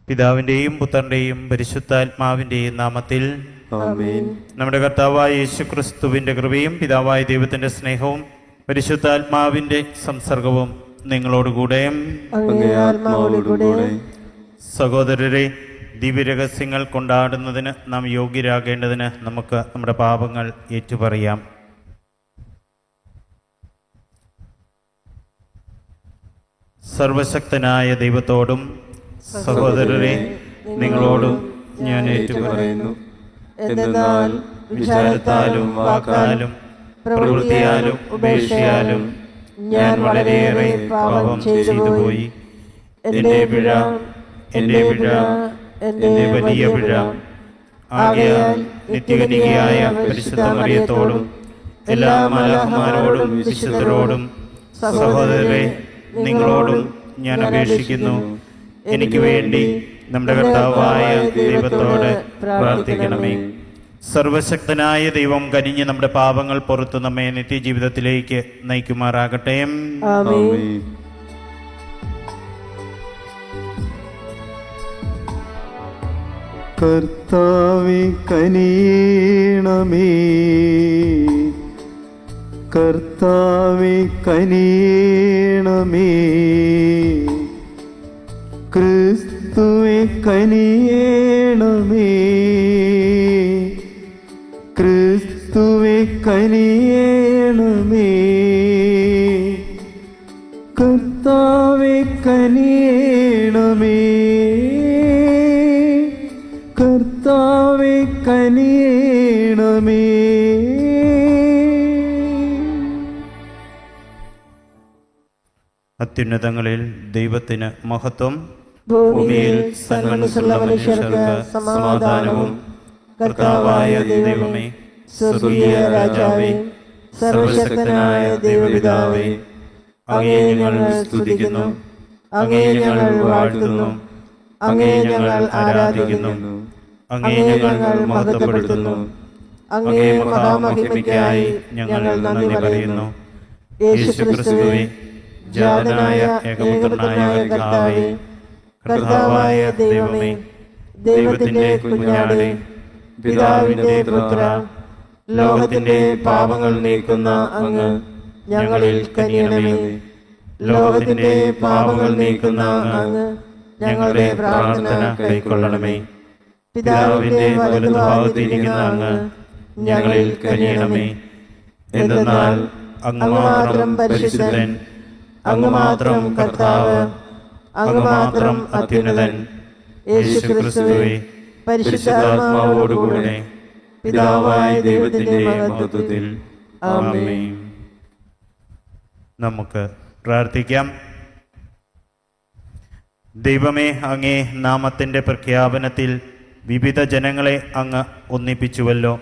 പിതാവിൻ്റെയും പുത്രൻ്റെയും പരിശുദ്ധാത്മാവിൻ്റെയും നാമത്തിൽ ആമേൻ. നമ്മുടെ കർത്താവായ യേശുക്രിസ്തുവിൻ്റെ കൃപയും പിതാവായ ദൈവത്തിൻ്റെ സ്നേഹവും പരിശുദ്ധാത്മാവിൻ്റെ സംസർഗവും നിങ്ങളോടുകൂടെ. അങ്ങേ ആത്മാവോടുകൂടെ. സഹോദരരെ, ദിവ്യരഹസ്യങ്ങൾ കൊണ്ടാടുന്നതിന് നാം യോഗ്യരാകേണ്ടതിന് നമുക്ക് നമ്മുടെ പാപങ്ങൾ ഏറ്റുപറയാം. സർവശക്തനായ ദൈവത്തോടും സഹോദരരെ നിങ്ങളോടും ഞാൻ ഏറ്റുപറയുന്നു. എന്തെന്നാൽ വിചാരത്താലും വാക്കാലും പ്രവൃത്തിയാലും ഉപേക്ഷയാലും ഞാൻ വളരെയേറെ പാപം ചെയ്തുപോയി. എൻ്റെ പിഴ, എൻ്റെ വലിയ പിഴ. ആകയാൽ നിത്യകന്യകയായ പരിശുദ്ധ മറിയത്തോടും എല്ലാ മാലാഖമാരോടും വിശുദ്ധരോടും സഹോദരരെ നിങ്ങളോടും ഞാൻ അപേക്ഷിക്കുന്നു, എനിക്ക് വേണ്ടി നമ്മുടെ കർത്താവായ ദൈവത്തോട് പ്രാർത്ഥിക്കണമേ. സർവശക്തനായ ദൈവം കനിഞ്ഞ് നമ്മുടെ പാപങ്ങൾ പുറത്ത് നമ്മെ നിത്യജീവിതത്തിലേക്ക് നയിക്കുമാറാകട്ടെ. ആമേൻ. കർത്താവേ കനിയണമേ, കർത്താവേ കനിയണമേ, ക്രിസ്തുവേ കനിയണമേ, ക്രിസ്തുവേ കനിയണമേ, കർത്താവേ കനിയണമേ, കർത്താവേ കനിയണമേ. അത്യുന്നതങ്ങളിൽ ദൈവത്തിന് മഹത്വം, ഭൂമിയിൽ സന്മനസ്സുള്ള മനുഷ്യർക്ക് സമാധാനവും. കർത്താവായ ദൈവമേ, സ്വർഗീയ രാജാവേ, സർവശക്തനായ ദൈവപിതാവേ, അങ്ങയെ ഞങ്ങൾ സ്തുതിക്കുന്നു, അങ്ങയെ ഞങ്ങൾ വാഴ്ത്തുന്നു, അങ്ങയെ ഞങ്ങൾ ആരാധിക്കുന്നു, അങ്ങയെ ഞങ്ങൾ മഹത്വപ്പെടുത്തുന്നു. അങ്ങയെ മഹാമഹിമയ്ക്കായി ഞങ്ങൾ നന്ദി പറയുന്നു. യേശുക്രിസ്തുവേ, ജാതനായ ഏകപുത്രനായ കർത്താവേ, കർത്താവായ ദൈവമേ, ദൈവത്തിന്റെ കുഞ്ഞാടേ, പിതാവിന്റെ പുത്ര, ലോകത്തിന്റെ പാപങ്ങൾ നീക്കുന്ന അങ്ങ് ഞങ്ങളിൽ കനിയണമേ. ലോകത്തിന്റെ പാപങ്ങൾ നീക്കുന്ന അങ്ങ് ഞങ്ങളുടെ പ്രാർത്ഥന കൈക്കൊള്ളണമേ. പിതാവിന്റെ വലതുഭാഗത്തിരിക്കുന്ന അങ്ങ് ഞങ്ങളിൽ കനിയണമേ. എന്തെന്നാൽ അങ്ങ് മാത്രം പരിശുദ്ധൻ, അങ്ങ് മാത്രം കർത്താവ്, അങ്ങ് മാത്രം അത്യുന്നതൻ. യേശുക്രിസ്തുവേ, പരിശുദ്ധാത്മാവോടുകൂടെ പിതാവായ ദൈവത്തിന്റെ മഹത്വത്തിൽ. ആമേൻ. നമുക്ക് പ്രാർത്ഥിക്കാം. ദൈവമേ, അങ്ങേ നാമത്തിൻ്റെ പ്രഖ്യാപനത്തിൽ വിവിധ ജനങ്ങളെ അങ്ങ് ഒന്നിപ്പിച്ചുവല്ലോ.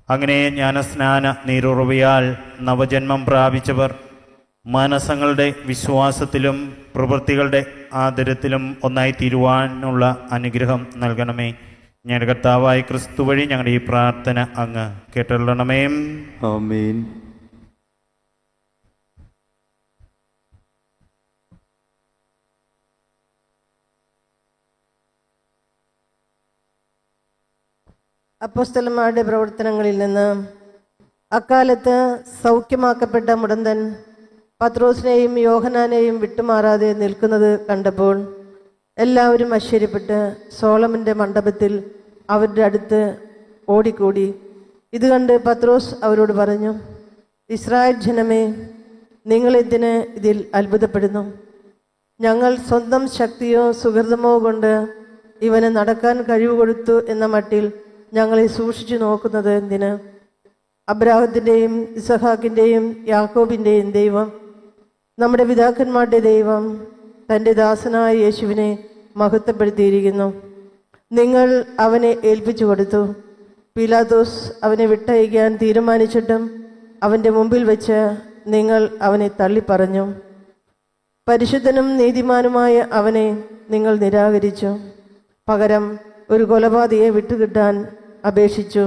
അങ്ങനെ ജ്ഞാനസ്നാന നീരുറവിയാൽ നവജന്മം പ്രാപിച്ചവർ മാനസങ്ങളുടെ വിശ്വാസത്തിലും പ്രവൃത്തികളുടെ ആദരത്തിലും ഒന്നായി തീരുവാനുള്ള അനുഗ്രഹം നൽകണമേ. ഞങ്ങളുടെ കർത്താവായ ക്രിസ്തു വഴി ഞങ്ങളുടെ ഈ പ്രാർത്ഥന അങ്ങ് കേട്ടരുളണമേ. ആമേൻ. അപ്പോസ്തലന്മാരുടെ പ്രവർത്തനങ്ങളിൽ നിന്ന് അക്കാലത്ത് സൗഖ്യമാക്കപ്പെട്ട മുടന്തൻ പത്രോസിനെയും യോഹന്നാനെയും വിട്ടുമാറാതെ നിൽക്കുന്നത് കണ്ടപ്പോൾ എല്ലാവരും ആശ്ചര്യപ്പെട്ട് സോളമൻ്റെ മണ്ഡപത്തിൽ അവരുടെ അടുത്ത് ഓടിക്കൂടി. ഇത് കണ്ട് പത്രോസ് അവരോട് പറഞ്ഞു, ഇസ്രായേൽ ജനമേ, നിങ്ങളെന്തിന് ഇതിൽ അത്ഭുതപ്പെടുന്നു? ഞങ്ങൾ സ്വന്തം ശക്തിയോ സുഹൃതമോ കൊണ്ട് ഇവന് നടക്കാൻ കഴിവ് കൊടുത്തു എന്ന മട്ടിൽ ഞങ്ങളെ സൂക്ഷിച്ചു നോക്കുന്നത് എന്തിന്? അബ്രാഹത്തിൻ്റെയും ഇസഹാക്കിൻ്റെയും യാക്കോബിൻ്റെയും ദൈവം, നമ്മുടെ പിതാക്കന്മാരുടെ ദൈവം തൻ്റെ ദാസനായ യേശുവിനെ മഹത്വപ്പെടുത്തിയിരിക്കുന്നു. നിങ്ങൾ അവനെ ഏൽപ്പിച്ചു കൊടുത്തു. പീലാത്തോസ് അവനെ വിട്ടയക്കാൻ തീരുമാനിച്ചിട്ടും അവൻ്റെ മുമ്പിൽ വെച്ച് നിങ്ങൾ അവനെ തള്ളിപ്പറഞ്ഞു. പരിശുദ്ധനും നീതിമാനുമായ അവനെ നിങ്ങൾ നിരാകരിച്ചു. പകരം ഒരു കൊലപാതകയെ വിട്ടുകിട്ടാൻ അപേക്ഷിച്ചു.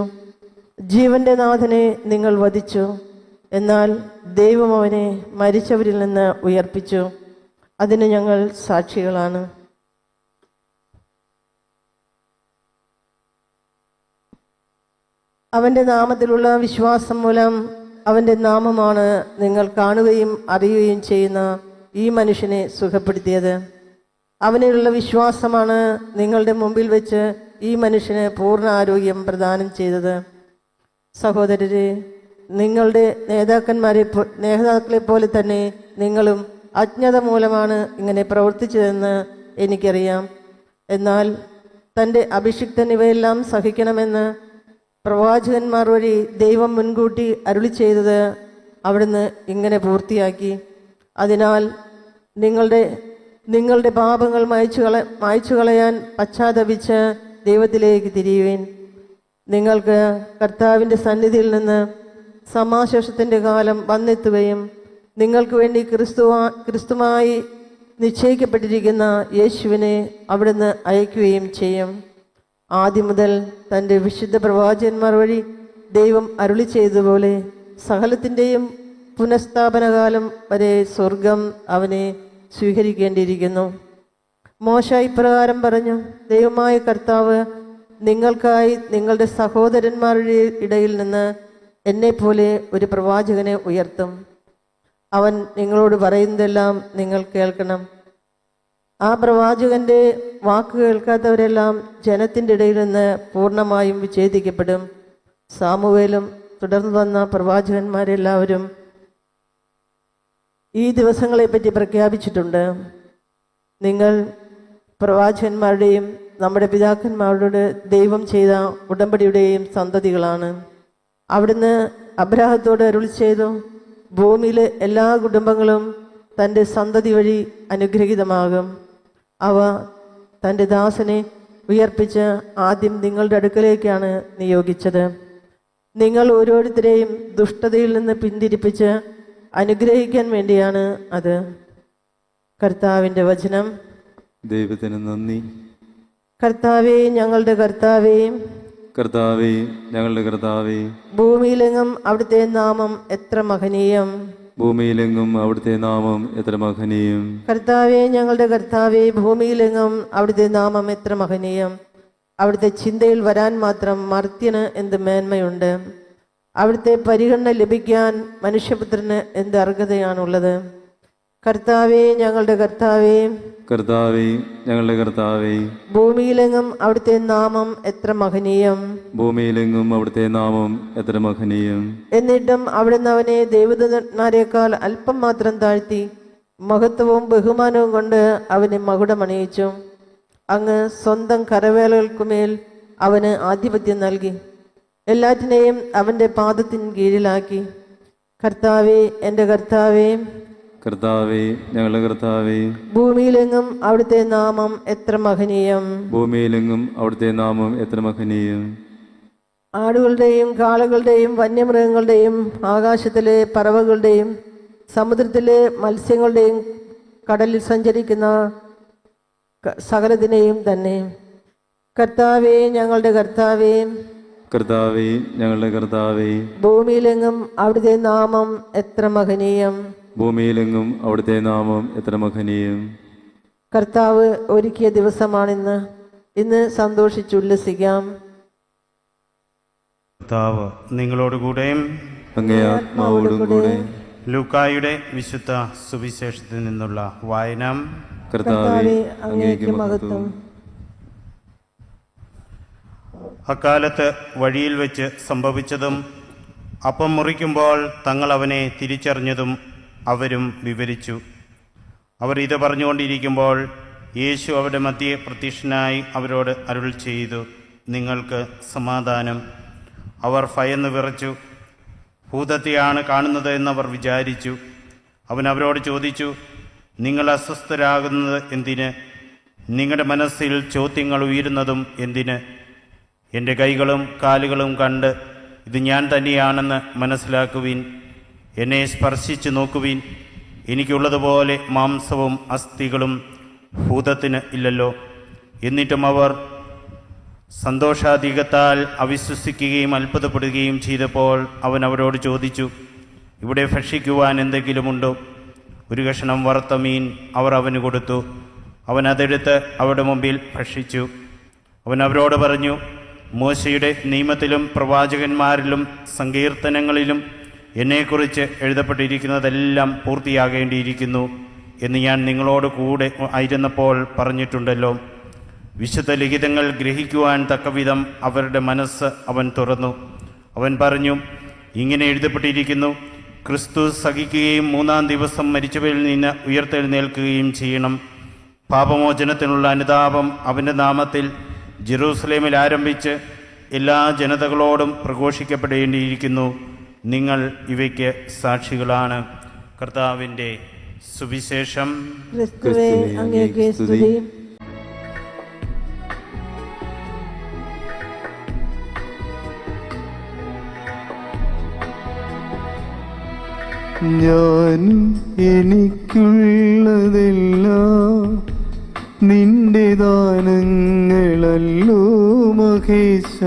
ജീവന്റെ നാഥനെ നിങ്ങൾ വധിച്ചു. എന്നാൽ ദൈവം അവനെ മരിച്ചവരിൽ നിന്ന് ഉയർപ്പിച്ചു. അതിന് ഞങ്ങൾ സാക്ഷികളാണ്. അവൻ്റെ നാമത്തിലുള്ള വിശ്വാസം മൂലം അവൻ്റെ നാമമാണ് നിങ്ങൾ കാണുകയും അറിയുകയും ചെയ്യുന്ന ഈ മനുഷ്യനെ സുഖപ്പെടുത്തിയത്. അവനിലുള്ള വിശ്വാസമാണ് നിങ്ങളുടെ മുമ്പിൽ വെച്ച് ഈ മനുഷ്യന് പൂർണ്ണ ആരോഗ്യം പ്രദാനം ചെയ്തത്. സഹോദരരെ, നിങ്ങളുടെ നേതാക്കളെ പോലെ തന്നെ നിങ്ങളും അജ്ഞത മൂലമാണ് ഇങ്ങനെ പ്രവർത്തിച്ചതെന്ന് എനിക്കറിയാം. എന്നാൽ തൻ്റെ അഭിഷിക്തൻ ഇവയെല്ലാം സഹിക്കണമെന്ന് പ്രവാചകന്മാർ വഴി ദൈവം മുൻകൂട്ടി അരുളി ചെയ്തത് അവിടുന്ന് ഇങ്ങനെ പൂർത്തിയാക്കി. അതിനാൽ നിങ്ങളുടെ പാപങ്ങൾ മായ്ച്ചു കളയാൻ പശ്ചാത്തപിച്ച് ദൈവത്തിലേക്ക് തിരിയുവിൻ. നിങ്ങൾക്ക് കർത്താവിൻ്റെ സന്നിധിയിൽ നിന്ന് സമാശ്വാസത്തിൻ്റെ കാലം വന്നെത്തുകയും നിങ്ങൾക്ക് വേണ്ടി ക്രിസ്തുമായി നിശ്ചയിക്കപ്പെട്ടിരിക്കുന്ന യേശുവിനെ അവിടുന്ന് അയക്കുകയും ചെയ്യും. ആദ്യം മുതൽ തൻ്റെ വിശുദ്ധ പ്രവാചകന്മാർ വഴി ദൈവം അരുളി ചെയ്തതുപോലെ സകലത്തിൻ്റെയും പുനഃസ്ഥാപനകാലം വരെ സ്വർഗം അവനെ സ്വീകരിക്കേണ്ടിയിരിക്കുന്നു. മോശ ഇപ്രകാരം പറഞ്ഞു: ദൈവമായ കർത്താവ് നിങ്ങൾക്കായി നിങ്ങളുടെ സഹോദരന്മാരുടെ ഇടയിൽ നിന്ന് എന്നെപ്പോലെ ഒരു പ്രവാചകനെ ഉയർത്തും. അവൻ നിങ്ങളോട് പറയുന്നതെല്ലാം നിങ്ങൾ കേൾക്കണം. ആ പ്രവാചകന്റെ വാക്ക് കേൾക്കാത്തവരെല്ലാം ജനത്തിൻ്റെ ഇടയിൽ നിന്ന് പൂർണ്ണമായും വിച്ഛേദിക്കപ്പെടും. സാമുവേലും തുടർന്ന് വന്ന പ്രവാചകന്മാരെല്ലാവരും ഈ ദിവസങ്ങളെപ്പറ്റി പ്രഖ്യാപിച്ചിട്ടുണ്ട്. നിങ്ങൾ പ്രവാചകന്മാരുടെയും നമ്മുടെ പിതാക്കന്മാരോട് ദൈവം ചെയ്ത ഉടമ്പടിയുടെയും സന്തതികളാണ്. അവിടുന്ന് അബ്രാഹത്തോട് അരുളി ചെയ്തു: ഭൂമിയിലെ എല്ലാ കുടുംബങ്ങളും തൻ്റെ സന്തതി വഴി അനുഗ്രഹീതമാകും. അവ തൻ്റെ ദാസനെ ഉയർപ്പിച്ച് ആദ്യം നിങ്ങളുടെ അടുക്കലേക്കാണ് നിയോഗിച്ചത്. നിങ്ങൾ ഓരോരുത്തരെയും ദുഷ്ടതയിൽ നിന്ന് പിന്തിരിപ്പിച്ച് അനുഗ്രഹിക്കാൻ വേണ്ടിയാണ് അത്. കർത്താവിൻ്റെ വചനം. ദൈവത്തിന് നന്ദി. കർത്താവേ, ഞങ്ങളുടെ കർത്താവേ, കർത്താവേ, ഞങ്ങളുടെ കർത്താവേ, ഭൂമിയിലെങ്ങും അവിടുത്തെ നാമം എത്ര മഹനീയം. ഭൂമിയിലെങ്ങും അവിടുത്തെ നാമം എത്ര മഹനീയം. കർത്താവേ, ഞങ്ങളുടെ കർത്താവേ, ഭൂമിയിലെങ്ങും അവിടുത്തെ നാമം എത്ര മഹനീയം. അവിടുത്തെ ചിന്തയിൽ വരാൻ മാത്രം മർത്യന് എന്ത് മേന്മയുണ്ട്. അവിടുത്തെ പരിഗണന ലഭിക്കാൻ മനുഷ്യപുത്രന് എന്ത് അർഹതയാണുള്ളത്. കർത്താവേ, ഞങ്ങളുടെ കർത്താവേ, കർത്താവേ, ഞങ്ങളുടെ കർത്താവേ, ഭൂമിയിലെങ്ങും അവിടുത്തെ നാമം എത്ര മഹനീയം. ഭൂമിയിലെങ്ങും അവിടുത്തെ നാമം എത്ര മഹനീയം. എന്നിട്ടും അവിടുന്ന് അവനെ ദേവദൂതന്മാരെക്കാൾ അല്പം മാത്രം താഴ്ത്തി മഹത്വവും ബഹുമാനവും കൊണ്ട് അവനെ മകുടമണിയിച്ചു. അങ്ങ് സ്വന്തം കരവേലകൾക്കുമേൽ അവന് ആധിപത്യം നൽകി. എല്ലാറ്റിനെയും അവൻ്റെ പാദത്തിന് കീഴിലാക്കി. കർത്താവേ, എൻ്റെ കർത്താവേ, കർത്താവേ, ഞങ്ങളുടെ കർത്താവേ, ഭൂമിയിലെങ്ങും അവിടുത്തെ നാമം എത്ര മഹനീയം. ഭൂമിയിലെങ്ങും അവിടുത്തെ നാമം എത്ര മഹനീയം. ആടുകളുടെയും കാളകളുടെയും വന്യമൃഗങ്ങളുടെയും ആകാശത്തിലെ പറവകളുടെയും സമുദ്രത്തിലെ മത്സ്യങ്ങളുടെയും കടലിൽ സഞ്ചരിക്കുന്ന സകലതിനെയും തന്നെ. കർത്താവേ, ഞങ്ങളുടെ കർത്താവേ, കർത്താവേ, ഞങ്ങളുടെ കർത്താവേ, ഭൂമിയിലെങ്ങും അവിടുത്തെ നാമം എത്ര മഹനീയം. ഭൂമിയിലെങ്ങും അവിടുത്തെ നാമം എത്ര മഹനീയം. കർത്താവ് ഒരുക്കിയ ദിവസമാണിന്ന്. ഇന്ന് സന്തോഷിച്ചുല്ലസിക്കാം. കർത്താവ് നിങ്ങളോടുകൂടെയും അങ്ങേ ആത്മാവോടും കൂടെ. ലൂക്കായുടെ വിശുദ്ധ സുവിശേഷത്തിൽ നിന്നുള്ള വായന. കർത്താവേ, അങ്ങേക്ക് മഹത്വം. അക്കാലത്ത് വഴിയിൽ വെച്ച് സംഭവിച്ചതും അപ്പം മുറിക്കുമ്പോൾ തങ്ങൾ അവനെ തിരിച്ചറിഞ്ഞതും അവരും വിവരിച്ചു. അവർ ഇത് പറഞ്ഞുകൊണ്ടിരിക്കുമ്പോൾ യേശു അവരുടെ മധ്യേ പ്രത്യക്ഷനായി അവരോട് അരുൾ ചെയ്തു: നിങ്ങൾക്ക് സമാധാനം. അവർ ഭയന്ന് വിറച്ചു. ഭൂതത്തെയാണ് കാണുന്നത് എന്നവർ വിചാരിച്ചു. അവൻ അവരോട് ചോദിച്ചു: നിങ്ങൾ അസ്വസ്ഥരാകുന്നത് എന്തിന്? നിങ്ങളുടെ മനസ്സിൽ ചോദ്യങ്ങൾ ഉയരുന്നതും എന്തിന്? എൻ്റെ കൈകളും കാലുകളും കണ്ട് ഇത് ഞാൻ തന്നെയാണെന്ന് മനസ്സിലാക്കുവിൻ. എന്നെ സ്പർശിച്ച് നോക്കുവിൻ. എനിക്കുള്ളതുപോലെ മാംസവും അസ്ഥികളും ഭൂതത്തിന് ഇല്ലല്ലോ. എന്നിട്ടും അവർ സന്തോഷാധികത്താൽ അവിശ്വസിക്കുകയും അത്ഭുതപ്പെടുകയും ചെയ്തപ്പോൾ അവൻ അവരോട് ചോദിച്ചു: ഇവിടെ ഭക്ഷിക്കുവാൻ എന്തെങ്കിലുമുണ്ടോ? ഒരു കഷണം വറുത്ത മീൻ അവർ അവന് കൊടുത്തു. അവൻ അതെടുത്ത് അവരുടെ മുമ്പിൽ ഭക്ഷിച്ചു. അവൻ അവരോട് പറഞ്ഞു: മോശയുടെ നിയമത്തിലും പ്രവാചകന്മാരിലും സങ്കീർത്തനങ്ങളിലും എന്നെക്കുറിച്ച് എഴുതപ്പെട്ടിരിക്കുന്നതെല്ലാം പൂർത്തിയാകേണ്ടിയിരിക്കുന്നു എന്ന് ഞാൻ നിങ്ങളോട് കൂടെ ആയിരുന്നപ്പോൾ പറഞ്ഞിട്ടുണ്ടല്ലോ. വിശുദ്ധ ലിഖിതങ്ങൾ ഗ്രഹിക്കുവാൻ തക്കവിധം അവരുടെ മനസ്സ് അവൻ തുറന്നു. അവൻ പറഞ്ഞു, ഇങ്ങനെ എഴുതപ്പെട്ടിരിക്കുന്നു, ക്രിസ്തു സഹിക്കുകയും 3-ാം ദിവസം മരിച്ചവരിൽ നിന്ന് ഉയർത്തെഴുന്നേൽക്കുകയും ചെയ്യണം. പാപമോചനത്തിനുള്ള അനുതാപം അവൻ്റെ നാമത്തിൽ ജെറൂസലേമിൽ ആരംഭിച്ച് എല്ലാ ജനതകളോടും പ്രഘോഷിക്കപ്പെടേണ്ടിയിരിക്കുന്നു. നിങ്ങൾ ഇവയ്ക്ക് സാക്ഷികളാണ്. കർത്താവിൻ്റെ സുവിശേഷം. ക്രിസ്തുവേ, അങ്ങേക്ക് സ്തുതി. ഞാനും എനിക്കുള്ളതെല്ലാം നിന്റെ ദാനങ്ങളല്ലോ മഹേശ.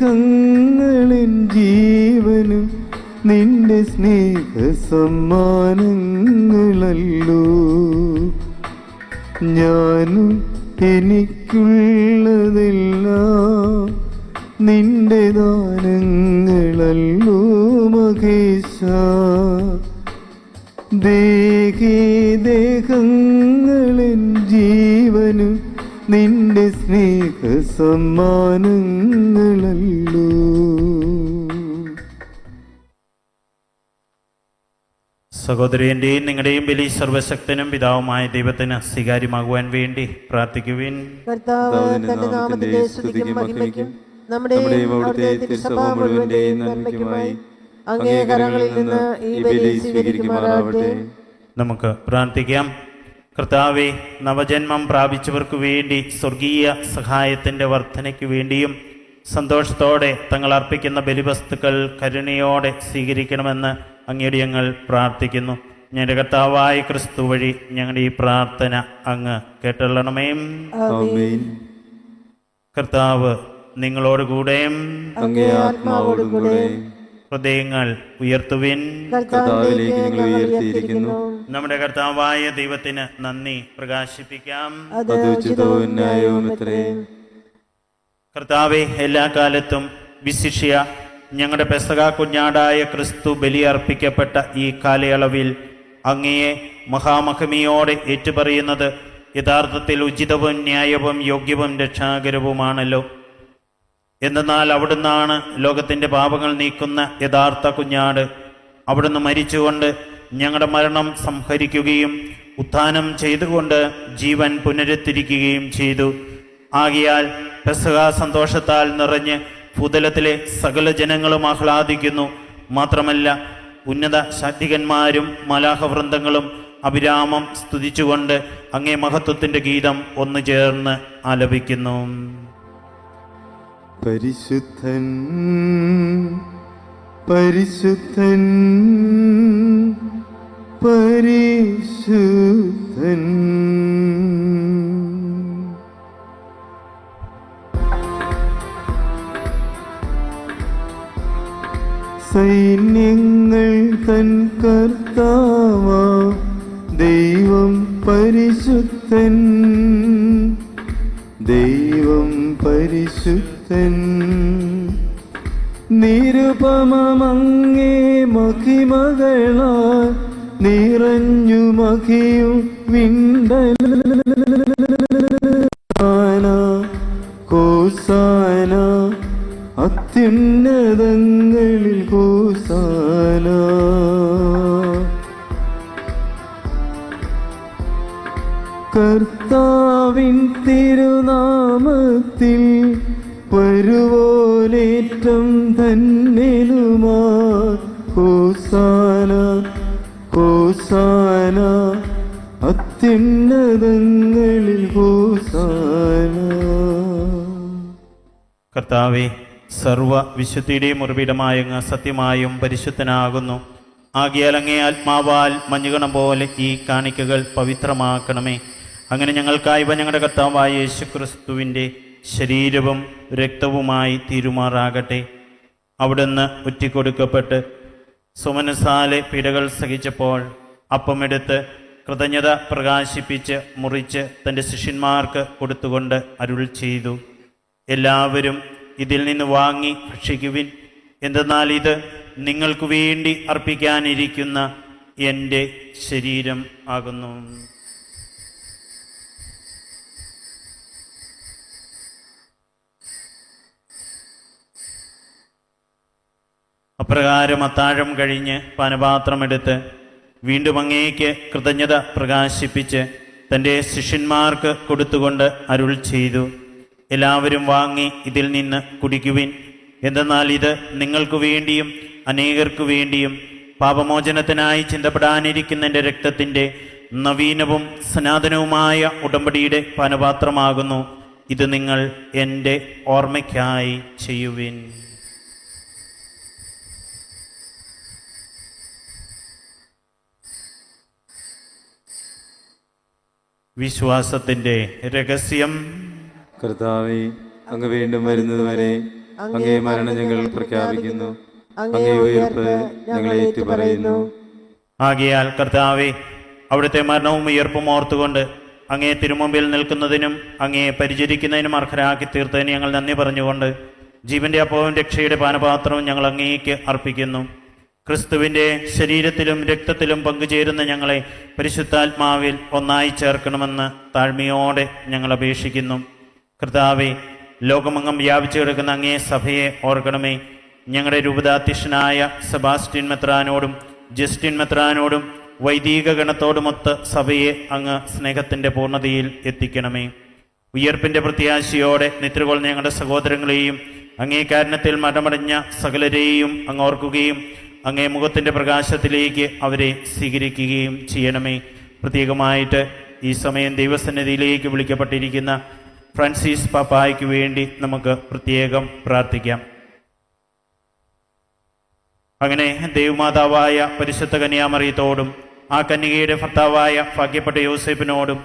ദേഹങ്ങളിൻ ജീവനും നിന്റെ സ്നേഹ സമ്മാനങ്ങളല്ലോ. ഞാനും എനിക്കുള്ളതെല്ലാം നിന്റെ ദാനങ്ങളല്ലോ മഹേശ. ദേഹങ്ങളിൻ ജീവനും നിന്റെ സ്നേഹ സമ്മാനങ്ങളല്ലോ. സഹോദരന്റെയും നിങ്ങളുടെയും ബലി സർവശക്തനും പിതാവുമായ ദൈവത്തിന് സ്വീകാര്യമാകുവാൻ വേണ്ടി പ്രാർത്ഥിക്കുവിൻ. കർത്താവ് തന്റെ നാമത്തിന്റെ സ്തുതിക്കും മഹിമയ്ക്കും നമ്മുടെയും അവിടുത്തെ തിരുസഭ മുഴുവന്റെയും നന്മയ്ക്കുമായി അങ്ങേ കരങ്ങളിൽ നിന്ന് ഈ ബലി സ്വീകരിക്കുമാറാവട്ടെ. നമുക്ക് പ്രാർത്ഥിക്കാം. കർത്താവെ, നവജന്മം പ്രാപിച്ചവർക്ക് വേണ്ടി സ്വർഗീയ സഹായത്തിൻ്റെ വർധനയ്ക്ക് വേണ്ടിയും സന്തോഷത്തോടെ തങ്ങൾ അർപ്പിക്കുന്ന ബലിവസ്തുക്കൾ കരുണയോടെ സ്വീകരിക്കണമെന്ന് അങ്ങയോട് ഞങ്ങൾ പ്രാർത്ഥിക്കുന്നു. ഞങ്ങളുടെ കർത്താവായ ക്രിസ്തു വഴി ഞങ്ങളുടെ ഈ പ്രാർത്ഥന അങ്ങ് കേട്ടള്ളണമേ. ആമേൻ. കർത്താവ് നിങ്ങളോടുകൂടെയും അങ്ങേ ആത്മാവോടുകൂടെ ഹൃദയങ്ങൾ ഉയർത്തുവിൻ. കർത്താവിലേക്ക് നിങ്ങൾ ഉയർത്തിയിരിക്കുന്നു. നമ്മുടെ കർത്താവായ ദൈവത്തിന് നന്ദി പ്രകാശിപ്പിക്കാം. അത് ഉചിതവും ന്യായവുമത്രേ. കർത്താവെ, എല്ലാ കാലത്തും വിശിഷ്യ ഞങ്ങളുടെ പെസഹ കുഞ്ഞാടായ ക്രിസ്തു ബലിയർപ്പിക്കപ്പെട്ട ഈ കാലയളവിൽ അങ്ങയെ മഹാമഹിമയോടെ ഏറ്റുപറയുന്നത് യഥാർത്ഥത്തിൽ ഉചിതവും ന്യായവും യോഗ്യവും രക്ഷാകരവുമാണല്ലോ. എന്തെന്നാൽ അവിടുന്നാണ് ലോകത്തിൻ്റെ പാപങ്ങൾ നീക്കുന്ന യഥാർത്ഥ കുഞ്ഞാട്. അവിടുന്ന് മരിച്ചുകൊണ്ട് ഞങ്ങളുടെ മരണം സംഹരിക്കുകയും ഉത്ഥാനം ചെയ്തുകൊണ്ട് ജീവൻ പുനരുദ്ധരിക്കുകയും ചെയ്തു. ആകയാൽ പെസഹ സന്തോഷത്താൽ നിറഞ്ഞ് ഭൂതലത്തിലെ സകല ജനങ്ങളും ആഹ്ലാദിക്കുന്നു. മാത്രമല്ല, ഉന്നത ശാക്തികന്മാരും മലാഹവൃന്ദങ്ങളും അഭിരാമം സ്തുതിച്ചുകൊണ്ട് അങ്ങേ മഹത്വത്തിൻ്റെ ഗീതം ഒന്നു ചേർന്ന് ആലപിക്കുന്നു. പരിശുദ്ധൻ പരിശുദ്ധൻ പരിശുദ്ധൻ. സൈന്യങ്ങൾ തൻ കർത്താവാ ദൈവം പരിശുദ്ധൻ. ദൈവം പരിശുദ്ധൻ. നിരുപമമങ്ങേ മഹിമകളാൽ നിറഞ്ഞു മഹിയും വിണ്ടന കോസാന അത്യുന്നതങ്ങളിൽ കോസാന. കർത്താവിൻ തിരുനാമത്തിൽ വരുവോലേറ്റം ധന്യനുമാ ഹോസാന ഹോസാന അത്യുന്നതങ്ങളിൽ ഹോസാന. കർത്താവെ, സർവ വിശുദ്ധിയുടെയും ഉറവിടമായ അങ്ങ് സത്യമായും പരിശുദ്ധനാകുന്നു. ആകിയാൽ അങ്ങേ ആത്മാവാൽ മഞ്ഞുകണം പോലെ ഈ കാണിക്കകൾ പവിത്രമാക്കണമേ. അങ്ങനെ ഞങ്ങൾക്കായി ഞങ്ങളുടെ കർത്താവായ യേശുക്രിസ്തുവിൻ്റെ ശരീരവും രക്തവുമായി തീരുമാറാകട്ടെ. അവിടുന്ന് ഒറ്റിക്കൊടുക്കപ്പെട്ട് സുമനസാലെ പീഡകൾ സഹിച്ചപ്പോൾ അപ്പമെടുത്ത് കൃതജ്ഞത പ്രകാശിപ്പിച്ച് മുറിച്ച് തൻ്റെ ശിഷ്യന്മാർക്ക് കൊടുത്തുകൊണ്ട് അരുൾ ചെയ്തു, എല്ലാവരും ഇതിൽ നിന്ന് വാങ്ങി ഭക്ഷിക്കുവിൻ. എന്തെന്നാൽ ഇത് നിങ്ങൾക്ക് വേണ്ടി അർപ്പിക്കാനിരിക്കുന്ന എൻ്റെ ശരീരം ആകുന്നു. അപ്രകാരം അത്താഴം കഴിഞ്ഞ് പാനപാത്രമെടുത്ത് വീണ്ടും അങ്ങേക്ക് കൃതജ്ഞത പ്രകാശിപ്പിച്ച് തൻ്റെ ശിഷ്യന്മാർക്ക് കൊടുത്തുകൊണ്ട് അരുൾ ചെയ്തു, എല്ലാവരും വാങ്ങി ഇതിൽ നിന്ന് കുടിക്കുവിൻ. എന്തെന്നാൽ ഇത് നിങ്ങൾക്ക് വേണ്ടിയും അനേകർക്കു വേണ്ടിയും പാപമോചനത്തിനായി ചിന്തപ്പെടാനിരിക്കുന്ന എൻ്റെ രക്തത്തിൻ്റെ നവീനവും സനാതനവുമായ ഉടമ്പടിയുടെ പാനപാത്രമാകുന്നു. ഇത് നിങ്ങൾ എൻ്റെ ഓർമ്മയ്ക്കായി ചെയ്യുവിൻ. വിശ്വാസത്തിൻ്റെ രഹസ്യം. കർത്താവേ, അങ്ങ് വീണ്ടും വരുന്നതുവരെ അങ്ങേ മരണം ഞങ്ങൾ പ്രഖ്യാപിക്കുന്നു, അങ്ങേ ഉയർപ്പ് ഞങ്ങൾ ഏറ്റുപറയുന്നു. ആകയാൽ കർത്താവേ, അവിടുത്തെ മരണവും ഉയർപ്പും ഓർത്തുകൊണ്ട് അങ്ങേ തിരുമുമ്പിൽ നിൽക്കുന്നതിനും അങ്ങേ പരിചരിക്കുന്നതിനും അർഹരാക്കി തീർത്തതിന് ഞങ്ങൾ നന്ദി പറഞ്ഞുകൊണ്ട് ജീവന്റെ അപ്പവും രക്ഷയുടെ പാനപാത്രവും ഞങ്ങൾ അങ്ങേക്ക് അർപ്പിക്കുന്നു. ക്രിസ്തുവിൻ്റെ ശരീരത്തിലും രക്തത്തിലും പങ്കുചേരുന്ന ഞങ്ങളെ പരിശുദ്ധാത്മാവിൽ ഒന്നായി ചേർക്കണമെന്ന് താഴ്മയോടെ ഞങ്ങൾ അപേക്ഷിക്കുന്നു. കർത്താവെ, ലോകമെങ്ങും വ്യാപിച്ചു കിടക്കുന്ന അങ്ങേ സഭയെ ഓർക്കണമേ. ഞങ്ങളുടെ രൂപതാധ്യക്ഷനായ സെബാസ്റ്റ്യൻ മെത്രാനോടും ജസ്റ്റിൻ മെത്രാനോടും വൈദിക ഗണത്തോടുമൊത്ത് സഭയെ അങ്ങ് സ്നേഹത്തിൻ്റെ പൂർണ്ണതയിൽ എത്തിക്കണമേ. ഉയർപ്പിൻ്റെ പ്രത്യാശയോടെ നിദ്രകൊള്ളുന്ന ഞങ്ങളുടെ സഹോദരങ്ങളെയും അങ്ങേ കാരുണ്യത്തിൽ മരണമടഞ്ഞ സകലരെയും അങ്ങ് ഓർക്കുകയും അങ്ങേ മുഖത്തിൻ്റെ പ്രകാശത്തിലേക്ക് അവരെ സ്വീകരിക്കുകയും ചെയ്യണമേ. പ്രത്യേകമായിട്ട് ഈ സമയം ദൈവസന്നിധിയിലേക്ക് വിളിക്കപ്പെട്ടിരിക്കുന്ന ഫ്രാൻസിസ് പാപ്പായ്ക്ക് വേണ്ടി നമുക്ക് പ്രത്യേകം പ്രാർത്ഥിക്കാം. അങ്ങനെ ദൈവമാതാവായ പരിശുദ്ധ കന്യാമറിയത്തോടും ആ കന്യകയുടെ ഭർത്താവായ ഭാഗ്യപ്പെട്ട യോസേപ്പിനോടും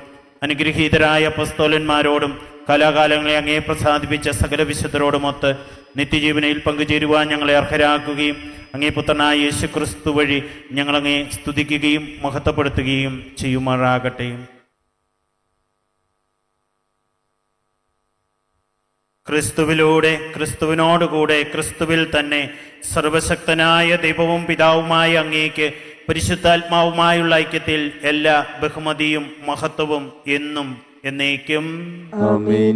അനുഗ്രഹീതരായ അപ്പോസ്തലന്മാരോടും കാലാകാലങ്ങളെ അങ്ങേ പ്രസാദിപ്പിച്ച സകല വിശുദ്ധരോടുമൊത്ത് നിത്യജീവനയിൽ പങ്കുചേരുവാൻ ഞങ്ങളെ അർഹരാക്കുകയും അങ്ങേ പുത്രനായ യേശു ക്രിസ്തു വഴി ഞങ്ങളങ്ങേ സ്തുതിക്കുകയും മഹത്വപ്പെടുത്തുകയും ചെയ്യുമാറാകട്ടെ. ക്രിസ്തുവിലൂടെ, ക്രിസ്തുവിനോടുകൂടെ, ക്രിസ്തുവിൽ തന്നെ സർവശക്തനായ ദൈവവും പിതാവുമായ അങ്ങേക്ക് പരിശുദ്ധാത്മാവുമായുള്ള ഐക്യത്തിൽ എല്ലാ ബഹുമതിയും മഹത്വവും എന്നും എന്നേക്കും ആമേൻ.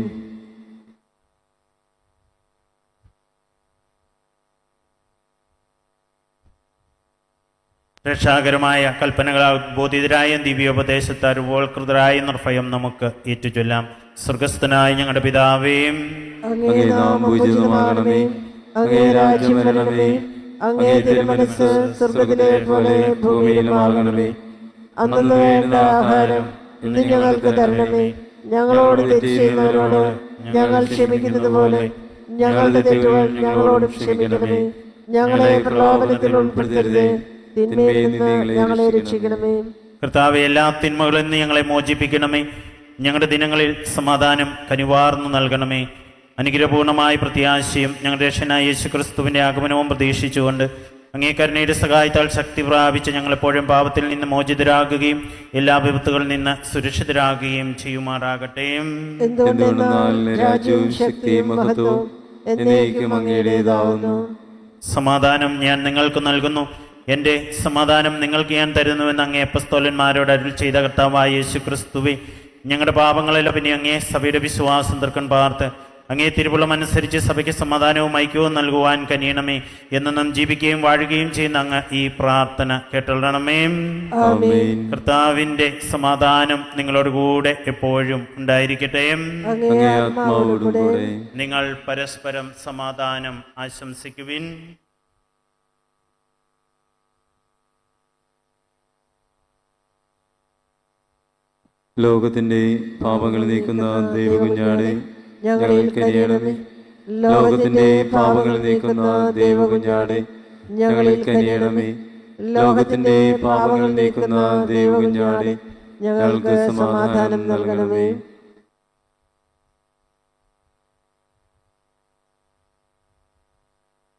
രക്ഷാകരമായ കൽപ്പനകളാൽ ബോധിതരായ ദിവ്യോപദേശത്താൽ വോൾകൃതരായ നിർഭയം നമുക്ക് ഏറ്റുചൊല്ലാം. സ്വർഗസ്ഥനായ ഞങ്ങളുടെ പിതാവേ, അങ്ങേ നാമം പൂജിതമാകണമേ, അങ്ങേ രാജ്യം വരണമേ, അങ്ങേ തിരുമനസ്സ് സ്വർഗ്ഗത്തിലെ പോലെ ഭൂമിയിലുമാകണമേ. അന്നു വേണ്ട ആഹാരം ഇന്ന് ഞങ്ങൾക്ക് തരണമേ. ഞങ്ങളോട് തെറ്റ് ചെയ്യുന്നവരോട് ഞങ്ങൾ ക്ഷമിക്കുന്നത് പോലെ ഞങ്ങളുടെ തെറ്റുകൾ ഞങ്ങളോട് ക്ഷമിക്കണമേ. ഞങ്ങളെ പ്രലോഭനത്തിൽ ഉൾപ്പെടുത്തരുതേ, തിന്മയിൽ നിന്ന് ഞങ്ങളെ രക്ഷിക്കണമേ. കർത്താവെ, എല്ലാ തിന്മകളിൽ നിന്ന് ഞങ്ങളെ മോചിപ്പിക്കണമേ. ഞങ്ങളുടെ ദിനങ്ങളിൽ സമാധാനം കനിവാർന്നു നൽകണമേ. അനുഗ്രഹപൂർണമായ പ്രത്യാശയും ഞങ്ങളുടെ രക്ഷകനായ യേശു ക്രിസ്തുവിൻ്റെ ആഗമനവും പ്രതീക്ഷിച്ചുകൊണ്ട് അങ്ങേ കരുണയുടെ സഹായത്താൽ ശക്തി പ്രാപിച്ച് ഞങ്ങളെപ്പോഴും പാപത്തിൽ നിന്ന് മോചിതരാകുകയും എല്ലാ വിപത്തുകളിൽ നിന്ന് സുരക്ഷിതരാകുകയും ചെയ്യുമാറാകട്ടെ. എന്തുകൊണ്ടെന്നാൽ രാജ്യവും ശക്തിയും മഹത്വവും എന്നേക്കും അങ്ങയുടേതാവുന്നു. സമാധാനം ഞാൻ നിങ്ങൾക്ക് നൽകുന്നു, എൻ്റെ സമാധാനം നിങ്ങൾക്ക് ഞാൻ തരുന്നുവെന്ന് അങ്ങേ അപ്പസ്തോലന്മാരോട് അരുൾ ചെയ്ത കർത്താവായ യേശു ക്രിസ്തുവേ, ഞങ്ങളുടെ പാപങ്ങളെല്ലാം പിന്നെ അങ്ങേ സഭയുടെ വിശ്വാസം തർക്കം പാർത്ത് അങ്ങേ തിരുവുള്ളം അനുസരിച്ച് സഭയ്ക്ക് സമാധാനവും ഐക്യവും നൽകുവാൻ കനിയണമേ. എന്നും ജീവിക്കുകയും വാഴുകയും ചെയ്യുന്ന അങ്ങ് ഈ പ്രാർത്ഥന കേട്ടണമേ. കർത്താവിൻ്റെ സമാധാനം നിങ്ങളോടുകൂടെ എപ്പോഴും ഉണ്ടായിരിക്കട്ടെ. നിങ്ങൾ പരസ്പരം സമാധാനം ആശംസിക്കുവിൻ. ലോകത്തിന്റെ പാപങ്ങൾ നീക്കുന്ന ദൈവകുഞ്ഞാടെ ഞങ്ങളിൽ കനിയണമേ. ലോകത്തിന്റെ പാപങ്ങൾ നീക്കുന്ന ദൈവകുഞ്ഞാടെ ഞങ്ങളിൽ കനിയണമേ. ലോകത്തിന്റെ പാപങ്ങൾ നീക്കുന്ന ദൈവകുഞ്ഞാടെ ഞങ്ങൾക്ക് സമാധാനം നൽകണമേ.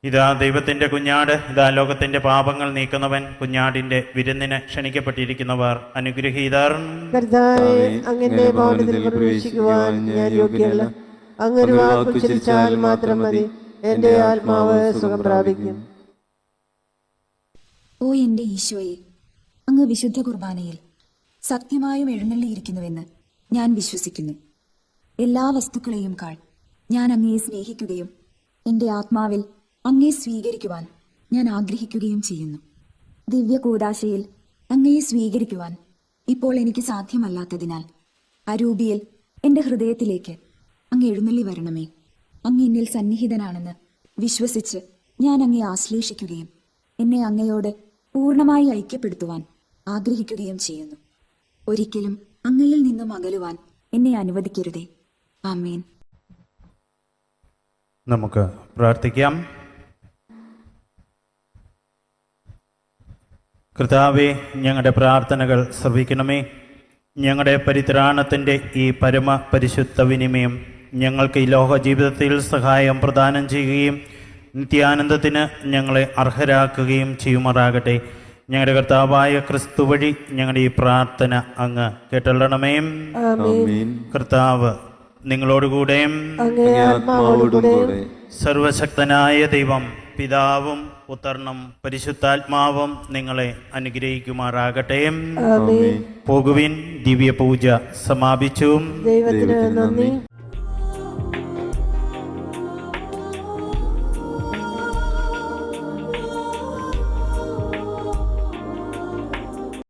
ഇതാ ദൈവത്തിന്റെ കുഞ്ഞാട്, ഇതാ ലോകത്തിന്റെ പാപങ്ങൾ നീക്കുന്നവൻ. കുഞ്ഞാടിന്റെ വിരുന്നിന് ക്ഷണിക്കപ്പെട്ടിരിക്കുന്നവർ അനുഗ്രഹീതർ. കർത്താവേ, അങ്ങന്റെ ഭവനത്തിൽ പ്രവേശിക്കുവാൻ ഞാൻ യോഗ്യല്ല. അങ്ങൊരു വാക്ക് ഉച്ചരിച്ചാൽ മാത്രം മതി, എന്റെ ആത്മാവ് സുഖം പ്രാപിക്കും. ഓ എന്റെ ഈശോയെ, അങ്ങ് വിശുദ്ധ കുർബാനയിൽ സത്യമായും എഴുന്നള്ളിയിരിക്കുന്നുവെന്ന് ഞാൻ വിശ്വസിക്കുന്നു. എല്ലാ വസ്തുക്കളെയും കാൾ ഞാൻ അങ്ങയെ സ്നേഹിക്കുകയും എന്റെ ആത്മാവിൽ അങ്ങയെ സ്വീകരിക്കുവാൻ ഞാൻ ആഗ്രഹിക്കുകയും ചെയ്യുന്നു. ദിവ്യ കൂദാശയിൽ അങ്ങയെ സ്വീകരിക്കുവാൻ ഇപ്പോൾ എനിക്ക് സാധ്യമല്ലാത്തതിനാൽ അരൂപിയിൽ എന്റെ ഹൃദയത്തിലേക്ക് അങ്ങ് എഴുന്നള്ളി വരണമേ. അങ്ങ് എന്നിൽ സന്നിഹിതനാണെന്ന് വിശ്വസിച്ച് ഞാൻ അങ്ങയെ ആശ്ലേഷിക്കുകയും എന്നെ അങ്ങയോട് പൂർണ്ണമായി ഐക്യപ്പെടുത്തുവാൻ ആഗ്രഹിക്കുകയും ചെയ്യുന്നു. ഒരിക്കലും അങ്ങയിൽ നിന്നും അകലുവാൻ എന്നെ അനുവദിക്കരുതേ. ആമേൻ. നമുക്ക് പ്രാർത്ഥിക്കാം. കർത്താവേ, ഞങ്ങളുടെ പ്രാർത്ഥനകൾ ശ്രവിക്കണമേ. ഞങ്ങളുടെ പരിത്രാണത്തിൻ്റെ ഈ പരമ പരിശുദ്ധ വിനിമയം ഞങ്ങൾക്ക് ഈ ലോക ജീവിതത്തിൽ സഹായം പ്രദാനം ചെയ്യുകയും നിത്യാനന്ദത്തിന് ഞങ്ങളെ അർഹരാക്കുകയും ചെയ്യുമാറാകട്ടെ. ഞങ്ങളുടെ കർത്താവായ ക്രിസ്തു വഴി ഞങ്ങളുടെ ഈ പ്രാർത്ഥന അങ്ങ് കേട്ടള്ളണമേ. ആമേൻ. കർത്താവ് നിങ്ങളോടുകൂടെയും അങ്ങേ ആത്മാവോടും കൂടെ സർവശക്തനായ ദൈവം പിതാവും പുത്രനും പരിശുദ്ധാത്മാവും നിങ്ങളെ അനുഗ്രഹിക്കുമാറാകട്ടെ. ആമേൻ. പോകുവിൻ, ദിവ്യ പൂജ സമാപിച്ചു. ദൈവത്തിന് നന്ദി.